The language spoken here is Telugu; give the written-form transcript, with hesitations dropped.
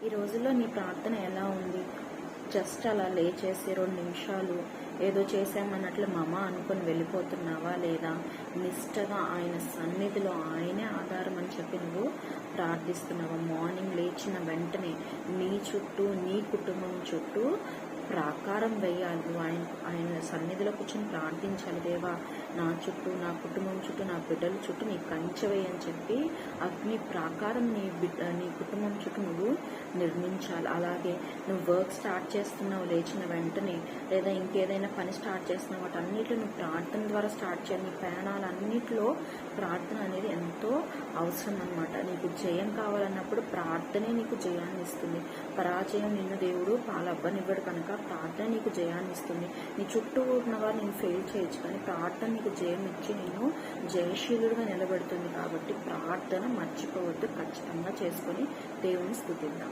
ఈ రోజుల్లో నీ ప్రార్థన ఎలా ఉంది? జస్ట్ అలా లేచేసి 2 నిమిషాలు ఏదో చేశామన్నట్లు మమ అనుకొని వెళ్ళిపోతున్నావా? లేదా నిష్టగా ఆయన సన్నిధిలో ఆయనే ఆధారం అని చెప్పి నువ్వు ప్రార్థిస్తున్నావా? మార్నింగ్ లేచిన వెంటనే నీ చుట్టూ, నీ కుటుంబం చుట్టూ ప్రాకారం వేయాలి. నువ్వు ఆయన సన్నిధిలో కూర్చొని ప్రార్థించాలి. దేవా, నా చుట్టూ, నా కుటుంబం చుట్టూ, నా బిడ్డల చుట్టూ నీ కంచె వేయని చెప్పి అగ్ని ప్రాకారం నీ కుటుంబం చుట్టూ నువ్వు నిర్మించాలి. అలాగే నువ్వు వర్క్ స్టార్ట్ చేస్తున్నావు లేచిన వెంటనే, లేదా ఇంకేదైనా పని స్టార్ట్ చేస్తున్నావు, వాటన్నిటిలో నువ్వు ప్రార్థన ద్వారా స్టార్ట్ చేయాలి. నీ ప్రయాణాలన్నిటిలో ప్రార్థన అనేది ఎంతో అవసరం అన్నమాట. నీకు జయం కావాలన్నప్పుడు ప్రార్థనే నీకు జయాన్ని ఇస్తుంది. పరాజయం నిన్ను దేవుడు పాలవ్వనివ్వడు కనుక ప్రార్థన నీకు జయాన్ని ఇస్తుంది. నీ చుట్టూ ఉన్నవారు నేను ఫెయిల్ చేయొచ్చు, కానీ ప్రార్థన నీకు జయం ఇచ్చి నిన్ను జయశీలుడుగా నిలబెడుతుంది. కాబట్టి ప్రార్థన మర్చిపోవద్దు, ఖచ్చితంగా చేసుకొని దేవుని స్తుతిద్దాం.